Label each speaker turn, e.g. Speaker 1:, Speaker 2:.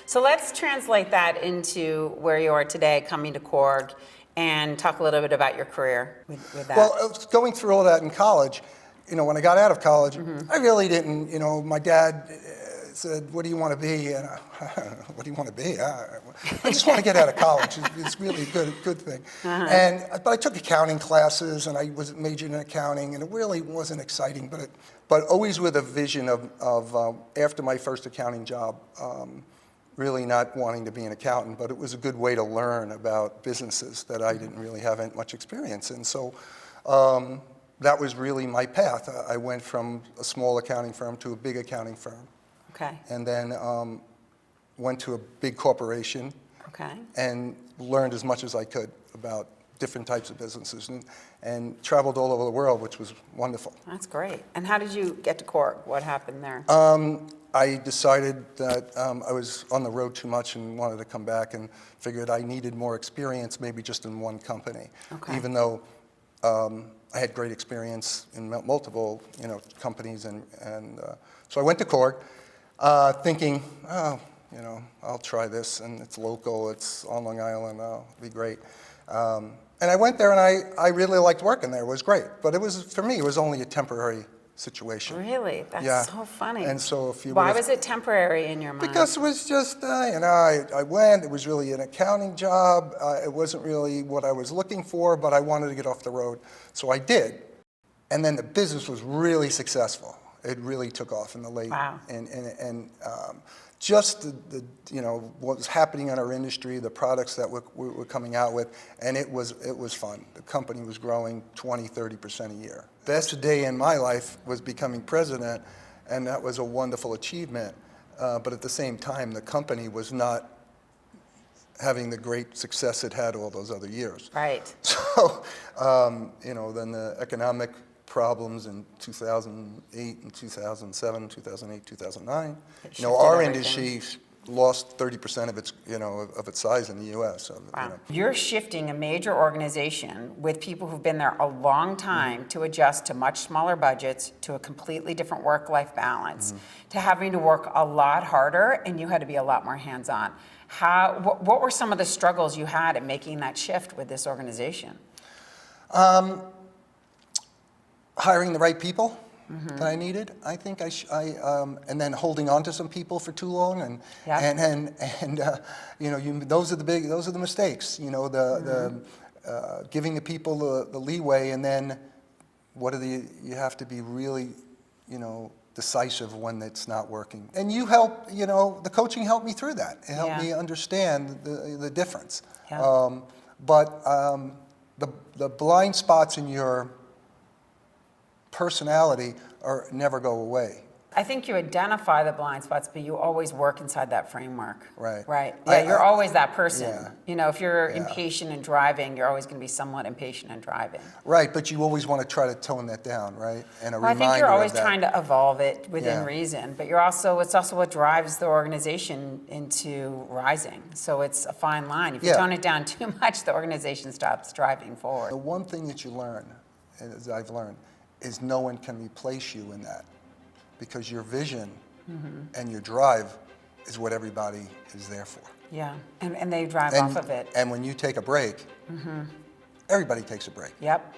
Speaker 1: So let's translate that into where you are today, coming to KORG, and talk a little bit about your career with that.
Speaker 2: Well, going through all that in college, when I got out of college, I really didn't, my dad said, what do you want to be? And what do you want to be? I just want to get out of college. It's really a good thing. But I took accounting classes, and I was majoring in accounting, and it really wasn't exciting, but always with a vision of after my first accounting job, really not wanting to be an accountant, but it was a good way to learn about businesses that I didn't really have much experience in. So that was really my path. I went from a small accounting firm to a big accounting firm.
Speaker 1: Okay.
Speaker 2: And then went to a big corporation.
Speaker 1: Okay.
Speaker 2: And learned as much as I could about different types of businesses and traveled all over the world, which was wonderful.
Speaker 1: That's great. And how did you get to KORG? What happened there?
Speaker 2: I decided that I was on the road too much and wanted to come back, and figured I needed more experience, maybe just in one company.
Speaker 1: Okay.
Speaker 2: Even though I had great experience in multiple companies, and so I went to KORG thinking, I'll try this, and it's local, it's on Long Island, it'll be great. And I went there, and I really liked working there. It was great, but for me, it was only a temporary situation.
Speaker 1: Really? That's so funny.
Speaker 2: And so
Speaker 1: why was it temporary in your mind?
Speaker 2: Because it was just, I went, it was really an accounting job. It wasn't really what I was looking for, but I wanted to get off the road. So I did. And then the business was really successful. It really took off in the late.
Speaker 1: Wow.
Speaker 2: And just what was happening in our industry, the products that we were coming out with, and it was fun. The company was growing 20–30% a year. Best day in my life was becoming president, and that was a wonderful achievement. But at the same time, the company was not having the great success it had all those other years.
Speaker 1: Right.
Speaker 2: So, then the economic problems in 2008 and 2007, 2008, 2009. Our industry lost 30% of its, of its size in the U.S. So,
Speaker 1: wow. You're shifting a major organization with people who've been there a long time to adjust to much smaller budgets, to a completely different work-life balance, to having to work a lot harder, and you had to be a lot more hands-on. What were some of the struggles you had in making that shift with this organization?
Speaker 2: Hiring the right people that I needed. I think and then holding on to some people for too long, and those are the mistakes. Giving the people the leeway, and then you have to be really, decisive when it's not working. And you help. The coaching helped me through that. It helped me understand the difference.
Speaker 1: Yeah.
Speaker 2: But the blind spots in your personality never go away.
Speaker 1: I think you identify the blind spots, but you always work inside that framework.
Speaker 2: Right.
Speaker 1: Right. Yeah, you're always that person.
Speaker 2: Yeah.
Speaker 1: If you're impatient in driving, you're always going to be somewhat impatient in driving.
Speaker 2: Right, but you always want to try to tone that down, right? And
Speaker 1: I think you're always trying to evolve it within reason, but it's also what drives the organization into rising. So it's a fine line. If you tone it down too much, the organization stops driving forward.
Speaker 2: The one thing that you learn, as I've learned, is no one can replace you in that, because your vision and your drive is what everybody is there for.
Speaker 1: Yeah, and they drive off of it.
Speaker 2: And when you take a break, everybody takes a break.
Speaker 1: Yep.